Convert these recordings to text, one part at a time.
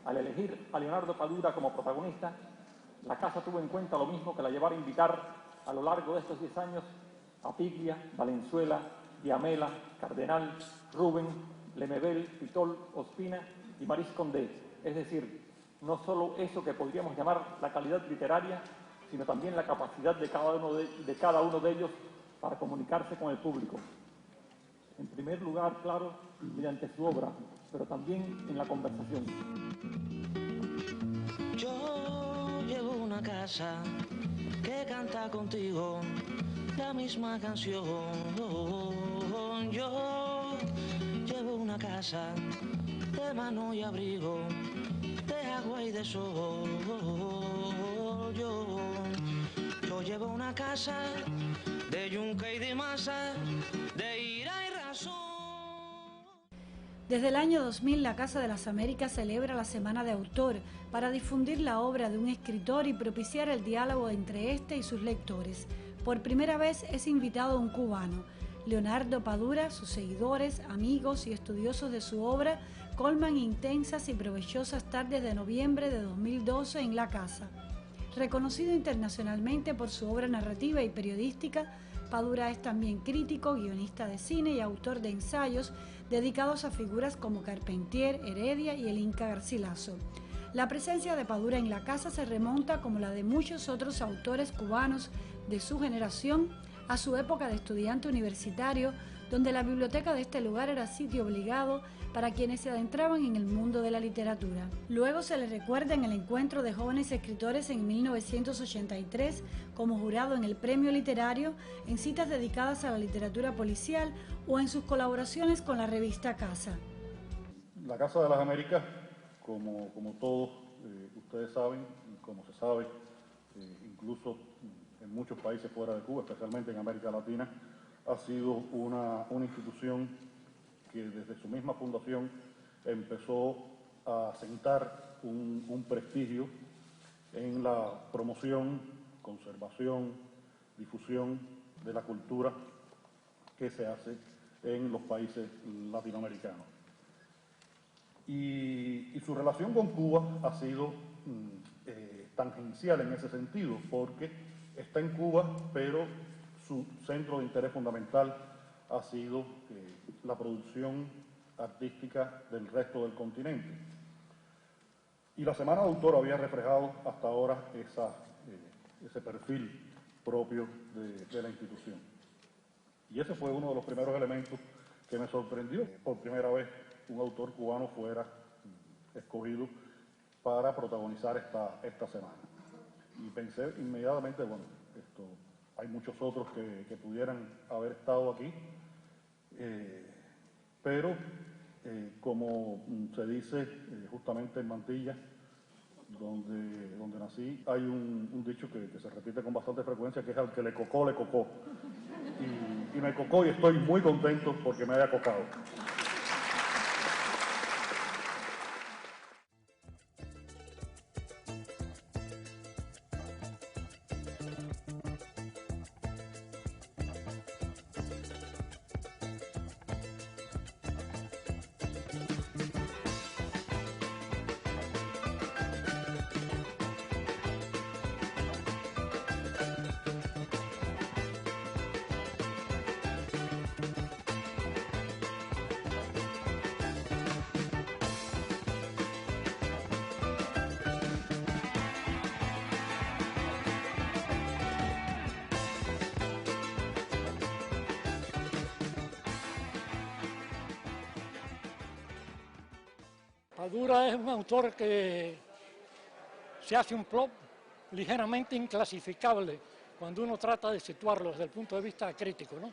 Al elegir a Leonardo Padura como protagonista, la casa tuvo en cuenta lo mismo que la llevara a invitar a lo largo de estos 10 años a Piglia, Valenzuela, Diamela, Cardenal, Rubén, Lemebel, Pitol, Ospina y Maris Condé. Es decir, no solo eso que podríamos llamar la calidad literaria, sino también la capacidad de cada uno de ellos para comunicarse con el público. En primer lugar, claro, mediante su obra, pero también en la conversación. Yo llevo una casa que canta contigo la misma canción. Yo llevo una casa de mano y abrigo, de agua y de sol. Yo llevo una casa de yunque y de masa, de ira y razón. Desde el año 2000, la Casa de las Américas celebra la Semana de Autor para difundir la obra de un escritor y propiciar el diálogo entre este y sus lectores. Por primera vez es invitado un cubano, Leonardo Padura. Sus seguidores, amigos y estudiosos de su obra colman intensas y provechosas tardes de noviembre de 2012 en la casa. Reconocido internacionalmente por su obra narrativa y periodística, Padura es también crítico, guionista de cine y autor de ensayos dedicados a figuras como Carpentier, Heredia y el Inca Garcilaso. La presencia de Padura en la casa se remonta, como la de muchos otros autores cubanos de su generación, a su época de estudiante universitario, donde la biblioteca de este lugar era sitio obligado para quienes se adentraban en el mundo de la literatura. Luego se le recuerda en el Encuentro de Jóvenes Escritores en 1983 como jurado en el Premio Literario, en citas dedicadas a la literatura policial o en sus colaboraciones con la revista Casa. La Casa de las Américas, como todos ustedes saben, como se sabe, incluso en muchos países fuera de Cuba, especialmente en América Latina, ha sido una institución que desde su misma fundación empezó a sentar un prestigio en la promoción, conservación, difusión de la cultura que se hace en los países latinoamericanos. Y su relación con Cuba ha sido tangencial en ese sentido, porque está en Cuba, pero su centro de interés fundamental ha sido la producción artística del resto del continente. Y la Semana de Autor había reflejado hasta ahora ese perfil propio de la institución. Y ese fue uno de los primeros elementos que me sorprendió. Por primera vez un autor cubano fuera escogido para protagonizar esta semana. Y pensé inmediatamente, bueno, hay muchos otros que pudieran haber estado aquí, pero como se dice justamente en Mantilla, donde nací, hay un dicho que se repite con bastante frecuencia, que es al que le cocó, le cocó. Y me cocó y estoy muy contento porque me haya cocado. Padura es un autor que se hace un plot ligeramente inclasificable cuando uno trata de situarlo desde el punto de vista crítico, ¿no?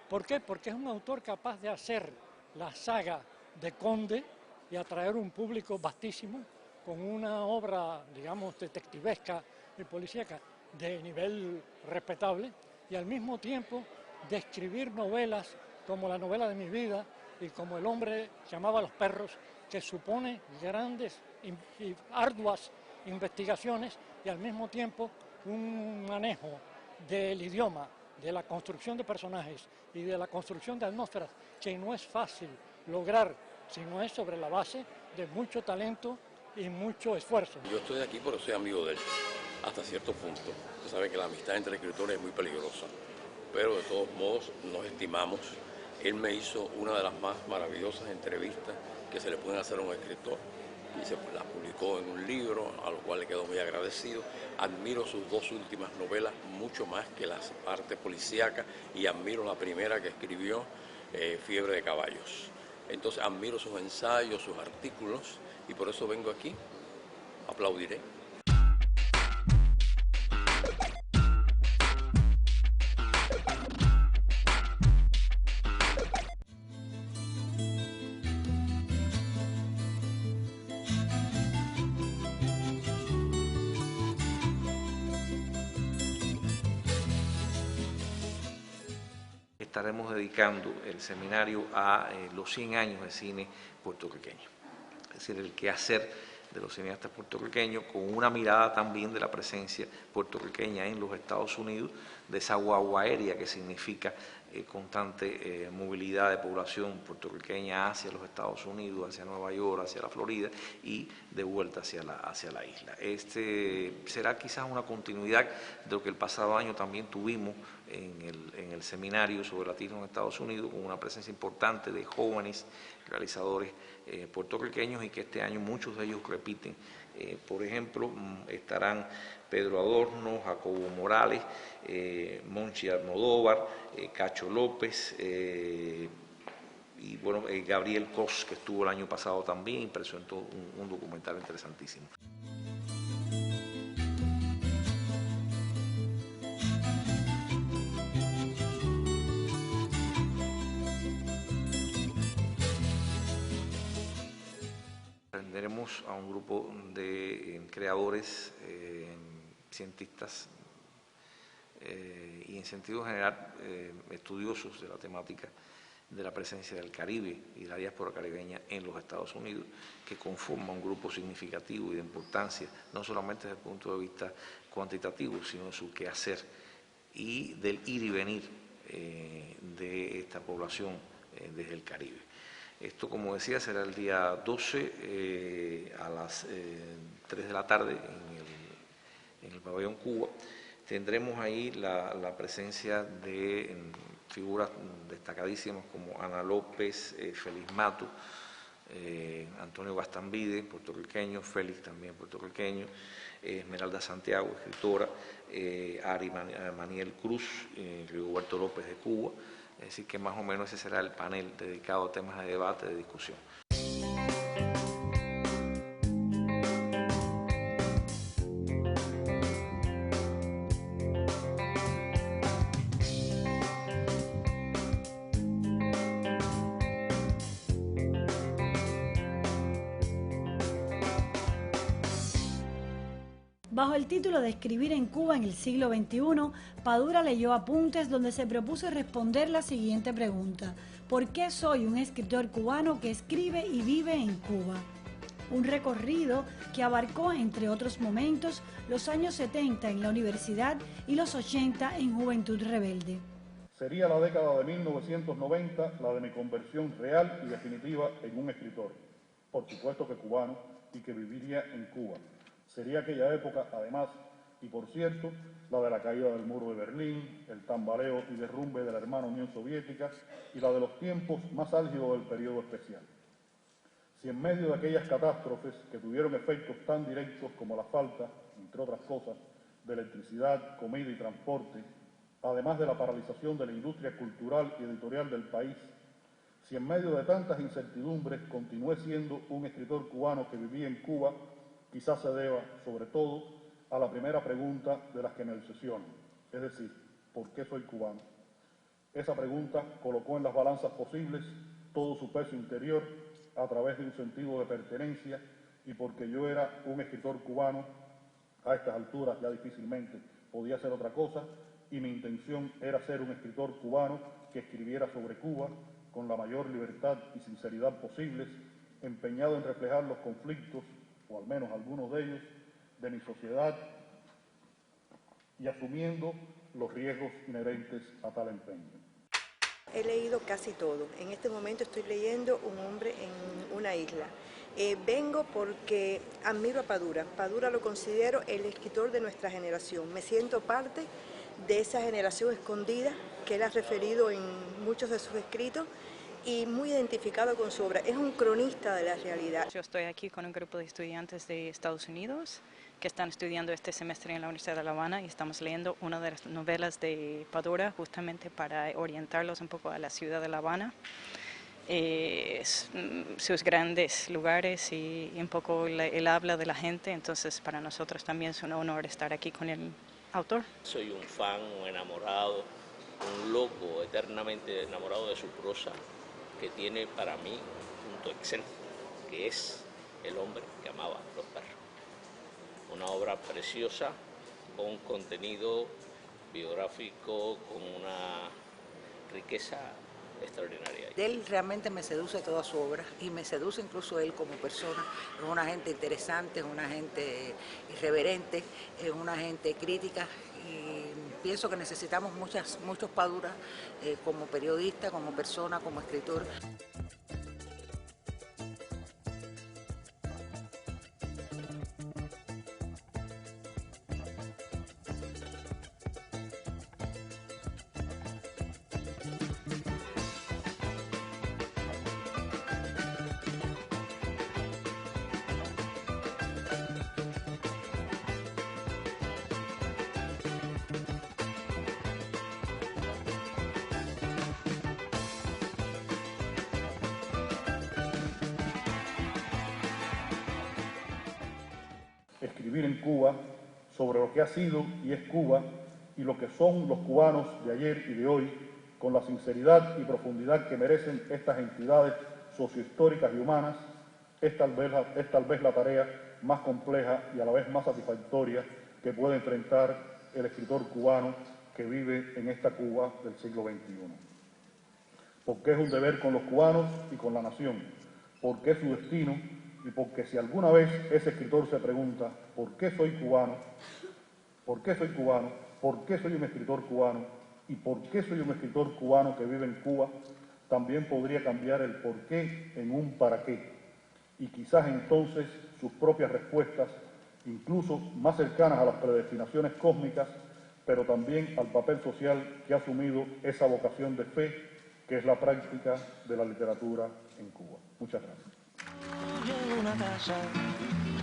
¿Por qué? Porque es un autor capaz de hacer la saga de Conde y atraer un público vastísimo con una obra, digamos, detectivesca y policíaca de nivel respetable, y al mismo tiempo de escribir novelas como La novela de mi vida y como El hombre que amaba a los perros, que supone grandes y arduas investigaciones y al mismo tiempo un manejo del idioma, de la construcción de personajes y de la construcción de atmósferas que no es fácil lograr, sino es sobre la base de mucho talento y mucho esfuerzo. Yo estoy aquí porque soy amigo de él, hasta cierto punto. Usted sabe que la amistad entre escritores es muy peligrosa, pero de todos modos nos estimamos. Él me hizo una de las más maravillosas entrevistas que se le pueden hacer a un escritor y se la publicó en un libro, a lo cual le quedo muy agradecido. Admiro sus dos últimas novelas mucho más que la parte policíaca y admiro la primera que escribió, Fiebre de Caballos. Entonces admiro sus ensayos, sus artículos y por eso vengo aquí, aplaudiré. Estaremos dedicando el seminario a los 100 años de cine puertorriqueño, es decir, el quehacer de los cineastas puertorriqueños, con una mirada también de la presencia puertorriqueña en los Estados Unidos, de esa guagua aérea que significa constante movilidad de población puertorriqueña hacia los Estados Unidos, hacia Nueva York, hacia la Florida y de vuelta hacia la isla. Este será quizás una continuidad de lo que el pasado año también tuvimos en el seminario sobre latinos en Estados Unidos, con una presencia importante de jóvenes realizadores puertorriqueños y que este año muchos de ellos repiten. Por ejemplo, estarán Pedro Adorno, Jacobo Morales, Monchi Almodóvar, Cacho López y bueno, Gabriel Cos, que estuvo el año pasado también y presentó un documental interesantísimo. Tendremos a un grupo de creadores, cientistas y en sentido general estudiosos de la temática de la presencia del Caribe y de la diáspora caribeña en los Estados Unidos, que conforma un grupo significativo y de importancia, no solamente desde el punto de vista cuantitativo, sino de su quehacer y del ir y venir de esta población desde el Caribe. Esto, como decía, será el día 12 a las 3 de la tarde en el pabellón Cuba. Tendremos ahí la presencia de figuras destacadísimas como Ana López, Félix Mato, Antonio Gastambide, puertorriqueño, Félix también puertorriqueño, Esmeralda Santiago, escritora, Ari Maniel Cruz, Rigoberto López de Cuba. Es decir, que más o menos ese será el panel dedicado a temas de debate, de discusión. Bajo el título de Escribir en Cuba en el siglo XXI, Padura leyó apuntes donde se propuso responder la siguiente pregunta: ¿por qué soy un escritor cubano que escribe y vive en Cuba? Un recorrido que abarcó, entre otros momentos, los años 70 en la universidad y los 80 en Juventud Rebelde. Sería la década de 1990 la de mi conversión real y definitiva en un escritor, por supuesto que cubano y que viviría en Cuba. Sería aquella época, además, y por cierto, la de la caída del muro de Berlín, el tambaleo y derrumbe de la hermana Unión Soviética y la de los tiempos más álgidos del periodo especial. Si en medio de aquellas catástrofes que tuvieron efectos tan directos como la falta, entre otras cosas, de electricidad, comida y transporte, además de la paralización de la industria cultural y editorial del país, si en medio de tantas incertidumbres continué siendo un escritor cubano que vivía en Cuba, quizás se deba, sobre todo, a la primera pregunta de las que me obsesionan, es decir, ¿por qué soy cubano? Esa pregunta colocó en las balanzas posibles todo su peso interior a través de un sentido de pertenencia, y porque yo era un escritor cubano, a estas alturas ya difícilmente podía ser otra cosa, y mi intención era ser un escritor cubano que escribiera sobre Cuba con la mayor libertad y sinceridad posibles, empeñado en reflejar los conflictos, o al menos algunos de ellos, de mi sociedad y asumiendo los riesgos inherentes a tal empeño. He leído casi todo. En este momento estoy leyendo Un hombre en una isla. Vengo porque admiro a Padura. Padura lo considero el escritor de nuestra generación. Me siento parte de esa generación escondida que él ha referido en muchos de sus escritos y muy identificado con su obra. Es un cronista de la realidad. Yo estoy aquí con un grupo de estudiantes de Estados Unidos que están estudiando este semestre en la Universidad de La Habana y estamos leyendo una de las novelas de Padura justamente para orientarlos un poco a la ciudad de La Habana. Sus grandes lugares y un poco el habla de la gente, entonces para nosotros también es un honor estar aquí con el autor. Soy un fan, un enamorado, un loco, eternamente enamorado de su prosa, que tiene para mí un punto excelente, que es El hombre que amaba los perros. Una obra preciosa, con contenido biográfico, con una riqueza extraordinaria. Él realmente me seduce toda su obra y me seduce incluso él como persona. Es una gente interesante, es una gente irreverente, es una gente crítica y pienso que necesitamos muchos Paduras como periodista, como persona, como escritor. Escribir en Cuba sobre lo que ha sido y es Cuba y lo que son los cubanos de ayer y de hoy, con la sinceridad y profundidad que merecen estas entidades sociohistóricas y humanas, es tal vez la tarea más compleja y a la vez más satisfactoria que puede enfrentar el escritor cubano que vive en esta Cuba del siglo XXI. Porque es un deber con los cubanos y con la nación, porque es su destino y porque si alguna vez ese escritor se pregunta ¿por qué soy cubano? ¿Por qué soy cubano? ¿Por qué soy un escritor cubano? ¿Y por qué soy un escritor cubano que vive en Cuba? También podría cambiar el por qué en un para qué. Y quizás entonces sus propias respuestas, incluso más cercanas a las predestinaciones cósmicas, pero también al papel social que ha asumido esa vocación de fe, que es la práctica de la literatura en Cuba. Muchas gracias. Llevo una casa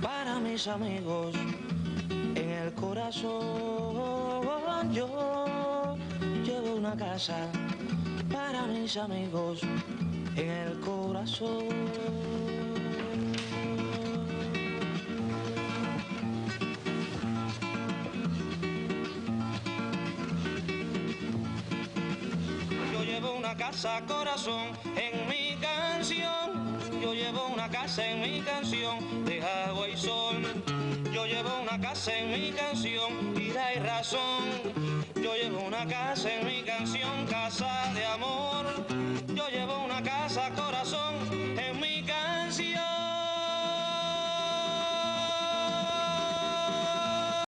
para mis amigos en el corazón. Yo llevo una casa para mis amigos en el corazón. Yo llevo una casa, corazón, en mi canción. Yo llevo una casa en mi canción de agua y sol. Yo llevo una casa en mi canción, vida y razón. Yo llevo una casa en mi